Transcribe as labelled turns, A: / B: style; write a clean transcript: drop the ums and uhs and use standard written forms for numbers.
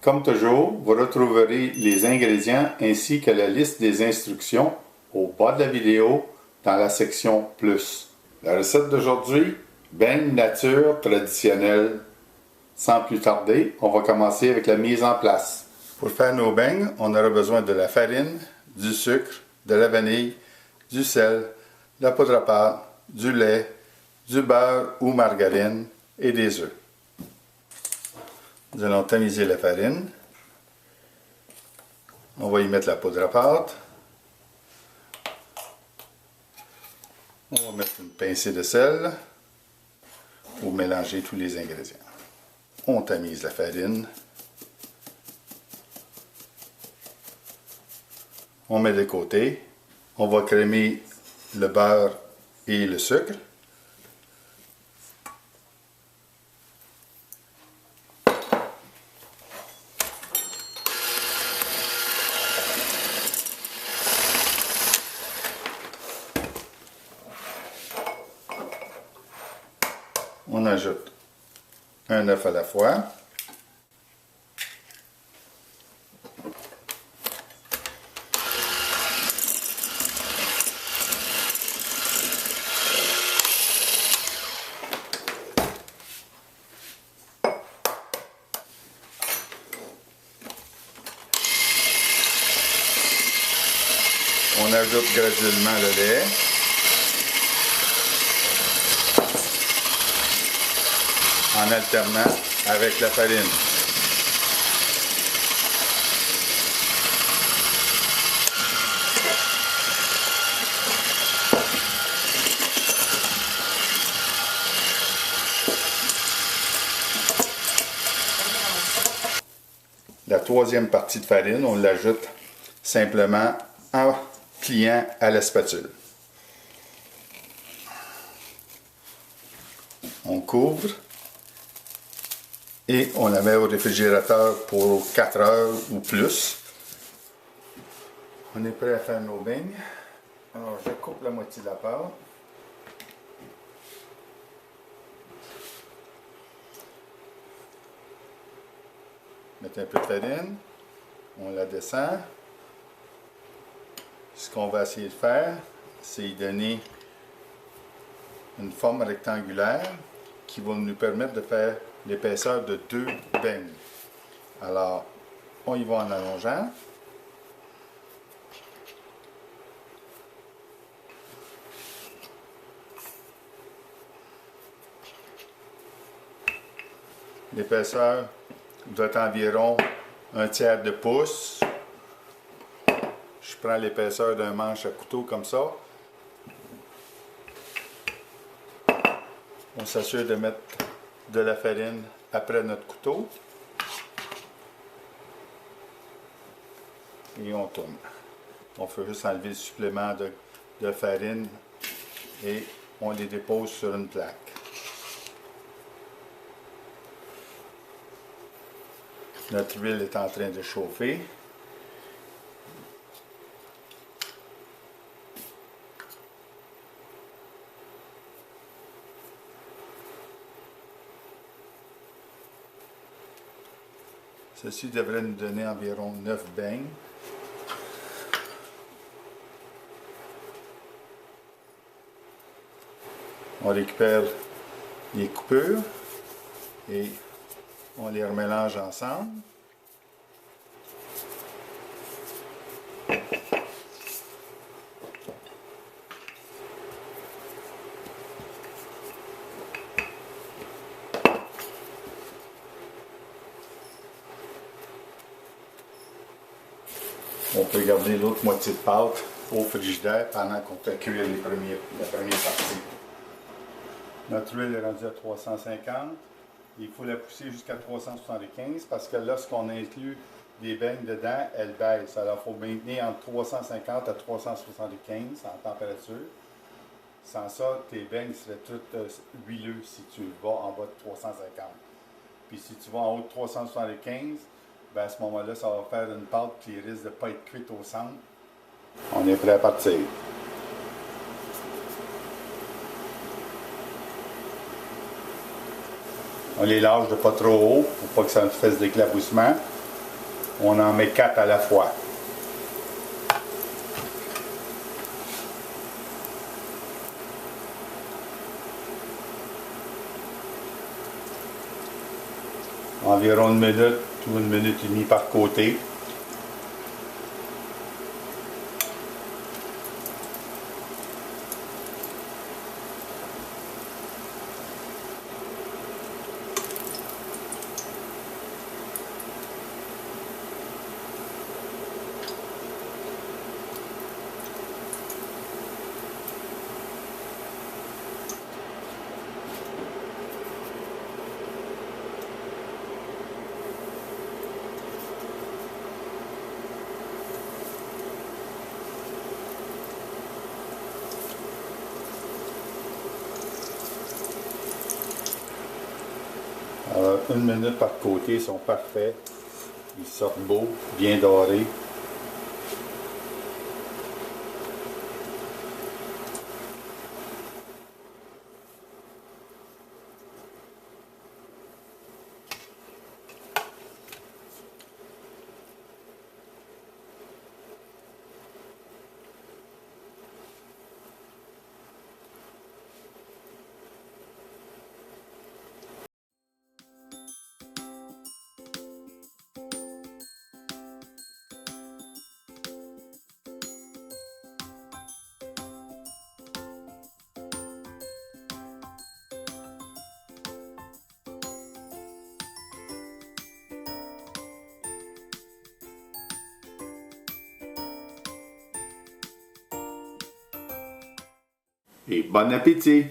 A: Comme toujours, vous retrouverez les ingrédients ainsi que la liste des instructions au bas de la vidéo dans la section Plus. La recette d'aujourd'hui, beignes nature traditionnels. Sans plus tarder, on va commencer avec la mise en place. Pour faire nos beignes, on aura besoin de la farine, du sucre, de la vanille, du sel, de la poudre à pâte, du lait, du beurre ou margarine et des œufs. Nous allons tamiser la farine. On va y mettre la poudre à pâte. On va mettre une pincée de sel pour mélanger tous les ingrédients. On tamise la farine. On met de côté. On va crémer le beurre et le sucre. On ajoute un œuf à la fois. On ajoute graduellement le lait. En alternant avec la farine. La troisième partie de farine, on l'ajoute simplement en pliant à la spatule. On couvre. Et on la met au réfrigérateur pour 4 heures ou plus. On est prêt à faire nos beignes. Alors, je coupe la moitié de la pâte. Mettez un peu de farine. On la descend. Ce qu'on va essayer de faire, c'est y donner une forme rectangulaire qui va nous permettre de faire l'épaisseur de 2 beignes. Alors, on y va en allongeant. L'épaisseur doit être environ 1/3 de pouce. Je prends l'épaisseur d'un manche à couteau comme ça. On s'assure de mettre de la farine après notre couteau. Et on tourne. On fait juste enlever le supplément de farine et on les dépose sur une plaque. Notre huile est en train de chauffer. Ceci devrait nous donner environ 9 beignes. On récupère les coupures et on les remélange ensemble. On peut garder l'autre moitié de pâte au frigidaire pendant qu'on fait cuire la première partie. Notre huile est rendue à 350. Il faut la pousser jusqu'à 375 parce que lorsqu'on inclut des beignes dedans, elle baisse. Alors, il faut maintenir entre 350 à 375 en température. Sans ça, tes beignes seraient toutes huileux si tu vas en bas de 350. Puis si tu vas en haut de 375, ben à ce moment-là, ça va faire une pâte qui risque de ne pas être cuite au centre. On est prêt à partir. On les lâche de pas trop haut pour pas que ça fasse d'éclaboussement. On en met 4 à la fois. Environ 1 minute ou 1 minute et demie par côté. Alors, 1 minute par côté, ils sont parfaits. Ils sortent beaux, bien dorés. Et bon appétit!